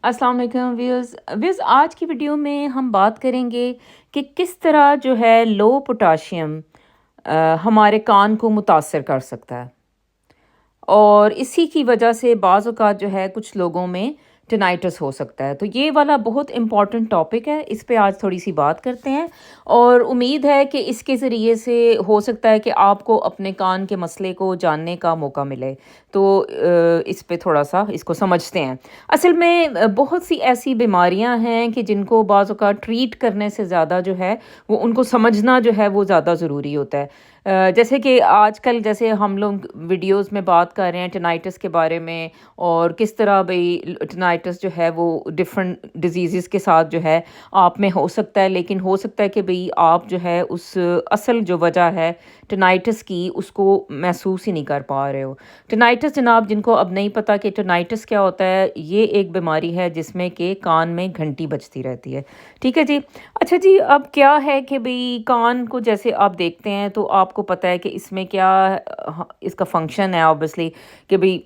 السلام علیکم ویوز آج کی ویڈیو میں ہم بات کریں گے کہ کس طرح جو ہے لو پوٹاشیم ہمارے کان کو متاثر کر سکتا ہے، اور اسی کی وجہ سے بعض اوقات جو ہے کچھ لوگوں میں ٹینائٹس ہو سکتا ہے۔ تو یہ والا بہت امپورٹنٹ ٹاپک ہے، اس پہ آج تھوڑی سی بات کرتے ہیں، اور امید ہے کہ اس کے ذریعے سے ہو سکتا ہے کہ آپ کو اپنے کان کے مسئلے کو جاننے کا موقع ملے۔ تو اس پہ تھوڑا سا اس کو سمجھتے ہیں۔ اصل میں بہت سی ایسی بیماریاں ہیں کہ جن کو بعض اوقات ٹریٹ کرنے سے زیادہ جو ہے وہ ان کو سمجھنا جو ہے وہ زیادہ ضروری ہوتا ہے۔ جیسے کہ آج کل جیسے ہم لوگ ویڈیوز میں بات کر رہے ہیں ٹینائٹس کے بارے میں، اور کس طرح بھئی ٹینائٹس جو ہے وہ ڈفرینٹ ڈیزیزز کے ساتھ جو ہے آپ میں ہو سکتا ہے، لیکن ہو سکتا ہے کہ بھئی آپ جو ہے اس اصل جو وجہ ہے ٹینائٹس کی اس کو محسوس ہی نہیں کر پا رہے ہو۔ ٹینائٹس جناب، جن کو اب نہیں پتہ کہ ٹینائٹس کیا ہوتا ہے، یہ ایک بیماری ہے جس میں کہ کان میں گھنٹی بجتی رہتی ہے، ٹھیک ہے جی۔ اچھا جی، اب کیا ہے کہ بھئی کان کو جیسے آپ دیکھتے ہیں تو آپ کو پتہ ہے کہ اس میں کیا اس کا فنکشن ہے آبویسلی، کہ بھئی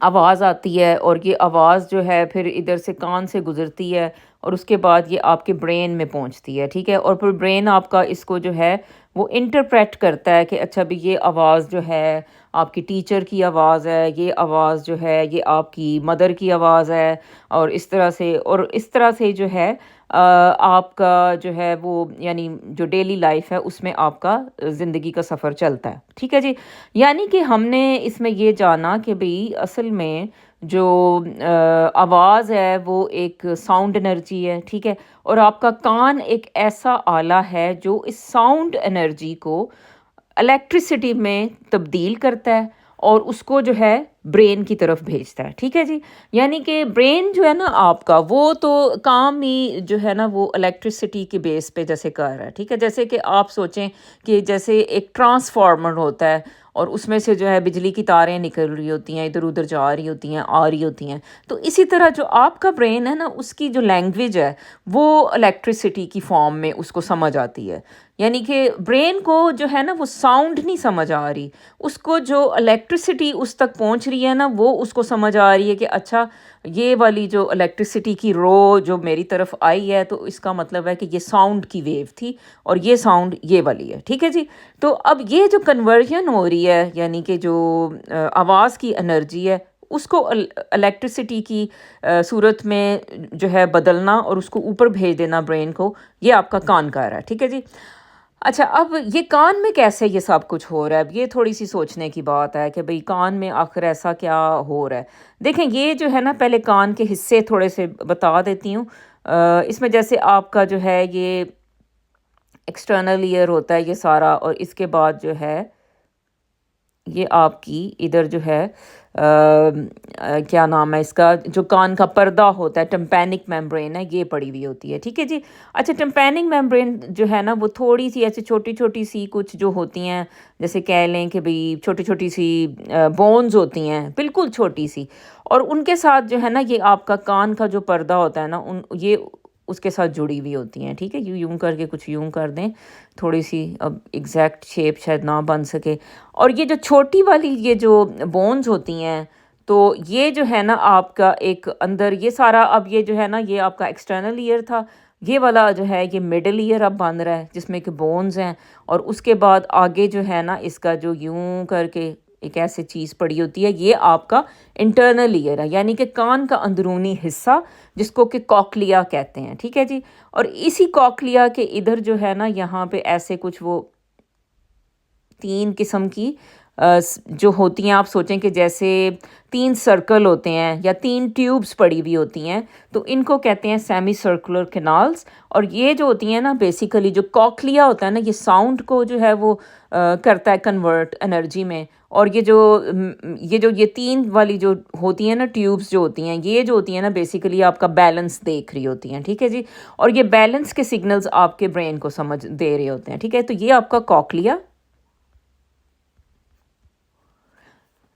آواز آتی ہے، اور یہ آواز جو ہے پھر ادھر سے کان سے گزرتی ہے، اور اس کے بعد یہ آپ کے برین میں پہنچتی ہے، ٹھیک ہے، اور پھر برین آپ کا اس کو جو ہے وہ انٹرپریٹ کرتا ہے کہ اچھا بھی یہ آواز جو ہے آپ کی ٹیچر کی آواز ہے، یہ آواز جو ہے یہ آپ کی مدر کی آواز ہے، اور اس طرح سے جو ہے آپ کا جو ہے وہ یعنی جو ڈیلی لائف ہے اس میں آپ کا زندگی کا سفر چلتا ہے، ٹھیک ہے جی۔ یعنی کہ ہم نے اس میں یہ جانا کہ بھئی اصل میں جو آواز ہے وہ ایک ساؤنڈ انرجی ہے، ٹھیک ہے، اور آپ کا کان ایک ایسا آلہ ہے جو اس ساؤنڈ انرجی کو الیکٹرسٹی میں تبدیل کرتا ہے اور اس کو جو ہے برین کی طرف بھیجتا ہے، ٹھیک ہے جی۔ یعنی کہ برین جو ہے نا آپ کا، وہ تو کام ہی جو ہے نا وہ الیکٹرسٹی کے بیس پہ جیسے کر رہا ہے، ٹھیک ہے۔ جیسے کہ آپ سوچیں کہ جیسے ایک ٹرانسفارمر ہوتا ہے، اور اس میں سے جو ہے بجلی کی تاریں نکل رہی ہوتی ہیں، ادھر ادھر جا رہی ہوتی ہیں، آ رہی ہوتی ہیں، تو اسی طرح جو آپ کا برین ہے نا اس کی جو لینگویج ہے وہ الیکٹرسٹی کی فارم میں اس کو سمجھ آتی ہے۔ یعنی کہ برین کو جو ہے نا وہ ساؤنڈ نہیں سمجھ آ رہی، اس کو جو الیکٹرسٹی اس تک پہنچ رہی ہے نا وہ اس کو سمجھ آ رہی ہے کہ اچھا یہ والی جو الیکٹرسٹی کی رو جو میری طرف آئی ہے تو اس کا مطلب ہے کہ یہ ساؤنڈ کی ویو تھی، اور یہ ساؤنڈ یہ والی ہے، ٹھیک ہے جی۔ تو اب یہ جو کنورژن ہو رہی ہے، یعنی کہ جو آواز کی انرجی ہے اس کو الیکٹرسٹی کی صورت میں جو ہے بدلنا اور اس کو اوپر بھیج دینا برین کو، یہ آپ کا کان کر رہا ہے، ٹھیک ہے جی۔ اچھا، اب یہ کان میں کیسے یہ سب کچھ ہو رہا ہے، اب یہ تھوڑی سی سوچنے کی بات ہے کہ بھئی کان میں آخر ایسا کیا ہو رہا ہے۔ دیکھیں، یہ جو ہے نا پہلے کان کے حصے تھوڑے سے بتا دیتی ہوں۔ اس میں جیسے آپ کا جو ہے یہ ایکسٹرنل ایئر ہوتا ہے یہ سارا، اور اس کے بعد جو ہے یہ آپ کی ادھر جو ہے کیا نام ہے اس کا، جو کان کا پردہ ہوتا ہے ٹمپینک میمبرین ہے، یہ پڑی ہوئی ہوتی ہے، ٹھیک ہے جی۔ اچھا، ٹمپینک میمبرین جو ہے نا وہ تھوڑی سی ایسی چھوٹی چھوٹی سی کچھ جو ہوتی ہیں، جیسے کہہ لیں کہ بھئی چھوٹی چھوٹی سی بونز ہوتی ہیں، بالکل چھوٹی سی، اور ان کے ساتھ جو ہے نا یہ آپ کا کان کا جو پردہ ہوتا ہے نا یہ اس کے ساتھ جڑی ہوئی ہوتی ہیں، ٹھیک ہے۔ یوں کر کے کچھ یوں کر دیں، تھوڑی سی اب ایگزیکٹ شیپ شاید نہ بن سکے، اور یہ جو چھوٹی والی یہ جو بونز ہوتی ہیں، تو یہ جو ہے نا آپ کا ایک اندر یہ سارا، اب یہ جو ہے نا یہ آپ کا ایکسٹرنل ایئر تھا، یہ والا جو ہے یہ مڈل ایئر اب بن رہا ہے جس میں کہ بونز ہیں، اور اس کے بعد آگے جو ہے نا اس کا جو یوں کر کے ایک ایسی چیز پڑی ہوتی ہے، یہ آپ کا انٹرنل ایئر ہے، یعنی کہ کان کا اندرونی حصہ جس کو کہ کوکلیا کہتے ہیں، ٹھیک ہے جی۔ اور اسی کوکلیا کے ادھر جو ہے نا یہاں پہ ایسے کچھ وہ تین قسم کی جو ہوتی ہیں، آپ سوچیں کہ جیسے تین سرکل ہوتے ہیں یا تین ٹیوبز پڑی ہوئی ہوتی ہیں، تو ان کو کہتے ہیں سیمی سرکولر کینالز، اور یہ جو ہوتی ہیں نا بیسیکلی جو کوکلیا ہوتا ہے نا یہ ساؤنڈ کو جو ہے وہ کرتا ہے کنورٹ انرجی میں، اور یہ تین والی جو ہوتی ہیں نا ٹیوبز جو ہوتی ہیں، یہ جو ہوتی ہیں نا بیسیکلی آپ کا بیلنس دیکھ رہی ہوتی ہیں، ٹھیک ہے جی، اور یہ بیلنس کے سگنلز آپ کے برین کو سمجھ دے رہے ہوتے ہیں، ٹھیک ہے۔ تو یہ آپ کا کوکلیا،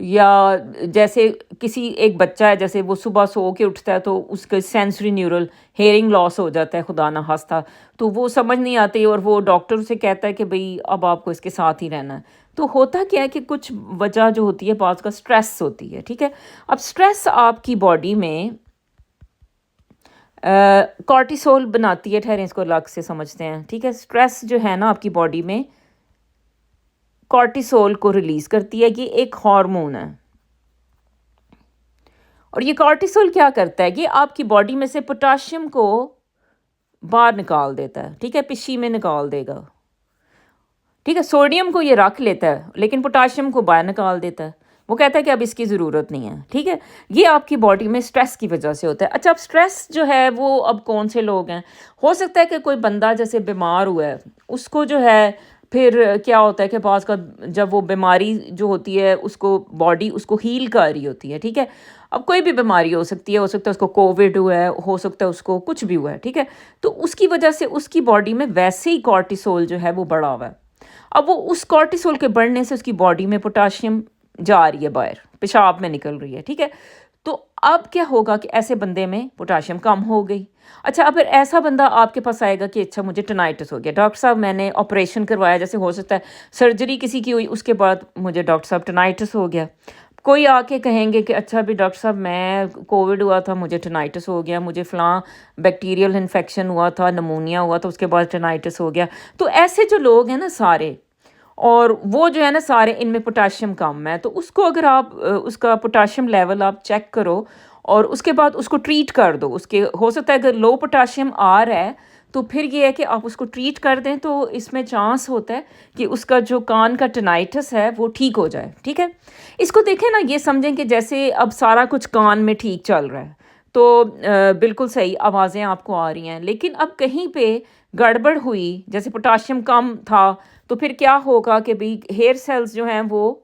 یا جیسے کسی ایک بچہ ہے، جیسے وہ صبح سو کے اٹھتا ہے تو اس کا سینسری نیورل ہیئرنگ لاس ہو جاتا ہے خدا نہ خواستہ، تو وہ سمجھ نہیں آتی اور وہ ڈاکٹر سے کہتا ہے کہ بھئی اب آپ کو اس کے ساتھ ہی رہنا ہے۔ تو ہوتا کیا ہے کہ کچھ وجہ جو ہوتی ہے بعض کا سٹریس ہوتی ہے، ٹھیک ہے؟ اب سٹریس آپ کی باڈی میں کارٹیسول بناتی ہے، ٹھہریں اس کو الگ سے سمجھتے ہیں، ٹھیک ہے؟ سٹریس جو ہے نا آپ کی باڈی میں کارٹیسول کو ریلیز کرتی ہے، یہ ایک ہارمون ہے۔ اور یہ کارٹیسول کیا کرتا ہے؟ یہ آپ کی باڈی میں سے پوٹاشیم کو باہر نکال دیتا ہے، ٹھیک ہے؟ پشی میں نکال دے گا، ٹھیک ہے؟ سوڈیم کو یہ رکھ لیتا ہے لیکن پوٹاشیم کو باہر نکال دیتا ہے، وہ کہتا ہے کہ اب اس کی ضرورت نہیں ہے، ٹھیک ہے؟ یہ آپ کی باڈی میں سٹریس کی وجہ سے ہوتا ہے۔ اچھا، اب سٹریس جو ہے وہ اب کون سے لوگ ہیں؟ ہو سکتا ہے کہ کوئی بندہ جیسے بیمار ہوا ہے، اس کو جو ہے پھر کیا ہوتا ہے کہ بعض کا جب وہ بیماری جو ہوتی ہے اس کو باڈی اس کو ہیل کر رہی ہوتی ہے، ٹھیک ہے؟ اب کوئی بھی بیماری ہو سکتی ہے، ہو سکتا ہے اس کو کووڈ ہوا ہے، ہو سکتا ہے اس کو کچھ بھی ہوا ہے، ٹھیک ہے؟ تو اس کی وجہ سے اس کی باڈی میں ویسے ہی کارٹیسول جو ہے وہ بڑھا ہوا ہے۔ اب وہ اس کارٹیسول کے بڑھنے سے اس کی باڈی میں پوٹاشیم جا رہی ہے باہر، پیشاب میں نکل رہی ہے، ٹھیک ہے؟ تو اب کیا ہوگا کہ ایسے بندے میں پوٹاشیم کم ہو گئی۔ اچھا، اب پھر ایسا بندہ آپ کے پاس آئے گا کہ اچھا مجھے ٹینائٹس ہو گیا، ڈاکٹر صاحب میں نے آپریشن کروایا، جیسے ہو سکتا ہے سرجری کسی کی ہوئی، اس کے بعد مجھے ڈاکٹر صاحب ٹینائٹس ہو گیا۔ کوئی آ کے کہیں گے کہ اچھا بھی ڈاکٹر صاحب میں کووڈ ہوا تھا، مجھے ٹینائٹس ہو گیا، مجھے فلاں بیکٹیریل انفیکشن ہوا تھا، نمونیا ہوا تھا، اس کے بعد ٹینائٹس ہو گیا۔ تو ایسے جو لوگ ہیں نا سارے، اور وہ جو ہے نا سارے ان میں پوٹاشیم کم ہے، تو اس کو اگر آپ اس کا پوٹاشیم لیول آپ چیک کرو اور اس کے بعد اس کو ٹریٹ کر دو، اس کے ہو سکتا ہے اگر لو پوٹاشیم آ رہا ہے تو پھر یہ ہے کہ آپ اس کو ٹریٹ کر دیں تو اس میں چانس ہوتا ہے کہ اس کا جو کان کا ٹینائٹس ہے وہ ٹھیک ہو جائے، ٹھیک ہے؟ اس کو دیکھیں نا، یہ سمجھیں کہ جیسے اب سارا کچھ کان میں ٹھیک چل رہا ہے تو بالکل صحیح آوازیں آپ کو آ رہی ہیں، لیکن اب کہیں پہ گڑبڑ ہوئی، جیسے پوٹاشیم کم تھا، تو پھر کیا ہوگا کہ بھی ہیئر سیلز جو ہیں وہ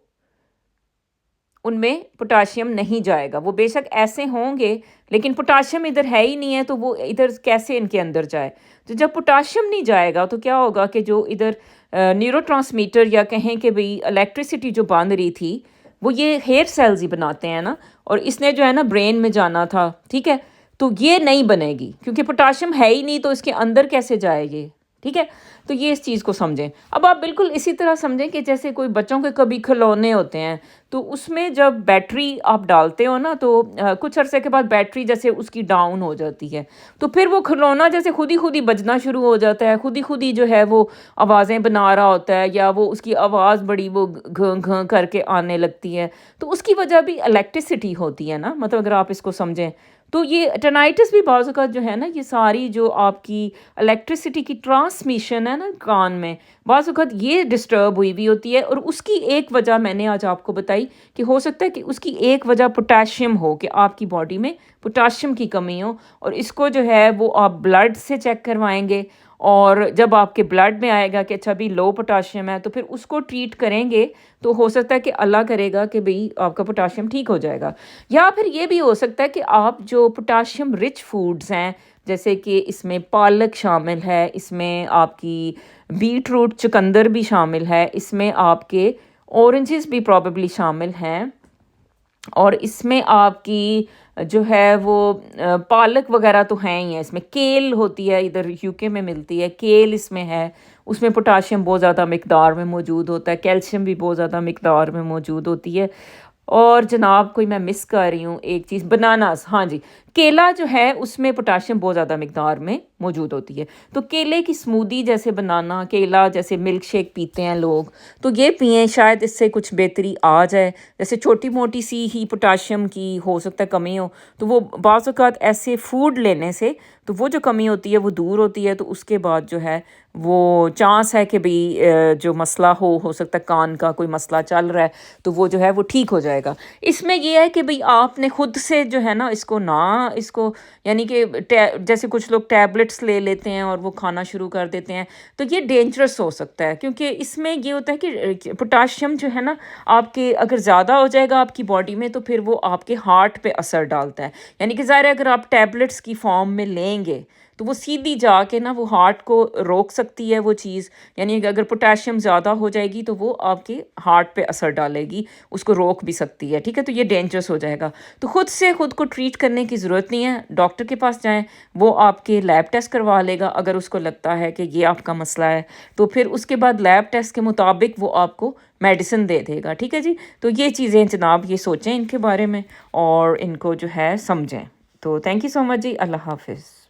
ان میں پوٹاشیم نہیں جائے گا، وہ بے شک ایسے ہوں گے لیکن پوٹاشیم ادھر ہے ہی نہیں ہے، تو وہ ادھر کیسے ان کے اندر جائے؟ تو جب پوٹاشیم نہیں جائے گا تو کیا ہوگا کہ جو ادھر نیورو ٹرانسمیٹر یا کہیں کہ بھئی الیکٹریسٹی جو بن رہی تھی، وہ یہ ہیئر سیلز ہی بناتے ہیں نا، اور اس نے جو ہے نا برین میں جانا تھا، ٹھیک ہے؟ تو یہ نہیں بنے گی کیونکہ پوٹاشیم ہے ہی نہیں، تو اس کے اندر کیسے جائے گی؟ ٹھیک ہے؟ تو یہ اس چیز کو سمجھیں۔ اب آپ بالکل اسی طرح سمجھیں کہ جیسے کوئی بچوں کے کبھی کھلونے ہوتے ہیں، تو اس میں جب بیٹری آپ ڈالتے ہو نا تو کچھ عرصے کے بعد بیٹری جیسے اس کی ڈاؤن ہو جاتی ہے، تو پھر وہ کھلونا جیسے خود ہی بجنا شروع ہو جاتا ہے، خود ہی جو ہے وہ آوازیں بنا رہا ہوتا ہے، یا وہ اس کی آواز بڑی وہ گھن گھن کر کے آنے لگتی ہے، تو اس کی وجہ بھی الیکٹریسٹی ہوتی ہے نا، مطلب اگر آپ اس کو سمجھیں تو یہ ٹینائٹس بھی بعض اوقات جو ہے نا، یہ ساری جو آپ کی الیکٹریسٹی کی ٹرانسمیشن ہے نا کان میں، بعض اوقات یہ ڈسٹرب ہوئی بھی ہوتی ہے، اور اس کی ایک وجہ میں نے آج آپ کو بتائی کہ ہو سکتا ہے کہ اس کی ایک وجہ پوٹاشیم ہو، کہ آپ کی باڈی میں پوٹاشیم کی کمی ہو، اور اس کو جو ہے وہ آپ بلڈ سے چیک کروائیں گے، اور جب آپ کے بلڈ میں آئے گا کہ اچھا بھی لو پوٹاشیم ہے تو پھر اس کو ٹریٹ کریں گے، تو ہو سکتا ہے کہ اللہ کرے گا کہ بھئی آپ کا پوٹاشیم ٹھیک ہو جائے گا۔ یا پھر یہ بھی ہو سکتا ہے کہ آپ جو پوٹاشیم رچ فوڈز ہیں، جیسے کہ اس میں پالک شامل ہے، اس میں آپ کی بیٹ روٹ چقندر بھی شامل ہے، اس میں آپ کے اورنجز بھی پروبیبلی شامل ہیں، اور اس میں آپ کی جو ہے وہ پالک وغیرہ تو ہیں ہی ہیں، اس میں کیل ہوتی ہے، ادھر یو کے میں ملتی ہے کیل، اس میں ہے، اس میں پوٹاشیم بہت زیادہ مقدار میں موجود ہوتا ہے، کیلشیم بھی بہت زیادہ مقدار میں موجود ہوتی ہے، اور جناب کوئی میں مس کر رہی ہوں ایک چیز، بناناز، ہاں جی، کیلا جو ہے اس میں پوٹاشیم بہت زیادہ مقدار میں موجود ہوتی ہے، تو کیلے کی سمودی جیسے بنانا کیلا جیسے ملک شیک پیتے ہیں لوگ، تو یہ پئیں، شاید اس سے کچھ بہتری آ جائے، جیسے چھوٹی موٹی سی ہی پوٹاشیم کی ہو سکتا ہے کمی ہو، تو وہ بعض اوقات ایسے فوڈ لینے سے تو وہ جو کمی ہوتی ہے وہ دور ہوتی ہے، تو اس کے بعد جو ہے وہ چانس ہے کہ بھئی جو مسئلہ ہو سکتا ہے کان کا کوئی مسئلہ چل رہا ہے تو وہ جو ہے وہ ٹھیک ہو جائے گا۔ اس میں یہ ہے کہ بھئی آپ نے خود سے جو ہے نا اس کو یعنی کہ جیسے کچھ لوگ ٹیبلٹس لے لیتے ہیں اور وہ کھانا شروع کر دیتے ہیں، تو یہ ڈینجرس ہو سکتا ہے، کیونکہ اس میں یہ ہوتا ہے کہ پوٹاشیم جو ہے نا آپ کے اگر زیادہ ہو جائے گا آپ کی باڈی میں تو پھر وہ آپ کے ہارٹ پہ اثر ڈالتا ہے، یعنی کہ ظاہر ہے اگر آپ ٹیبلٹس کی فارم میں لیں گے تو وہ سیدھی جا کے نا وہ ہارٹ کو روک سکتی ہے وہ چیز، یعنی کہ اگر پوٹاشیم زیادہ ہو جائے گی تو وہ آپ کے ہارٹ پہ اثر ڈالے گی، اس کو روک بھی سکتی ہے، ٹھیک ہے، تو یہ ڈینجرس ہو جائے گا۔ تو خود سے خود کو ٹریٹ کرنے کی ضرورت نہیں ہے، ڈاکٹر کے پاس جائیں، وہ آپ کے لیب ٹیسٹ کروا لے گا اگر اس کو لگتا ہے کہ یہ آپ کا مسئلہ ہے، تو پھر اس کے بعد لیب ٹیسٹ کے مطابق وہ آپ کو میڈیسن دے دے گا، ٹھیک ہے جی۔ تو یہ چیزیں جناب یہ سوچیں ان کے بارے میں اور ان کو جو ہے سمجھیں۔ تو تھینک یو سو مچ جی، اللہ حافظ۔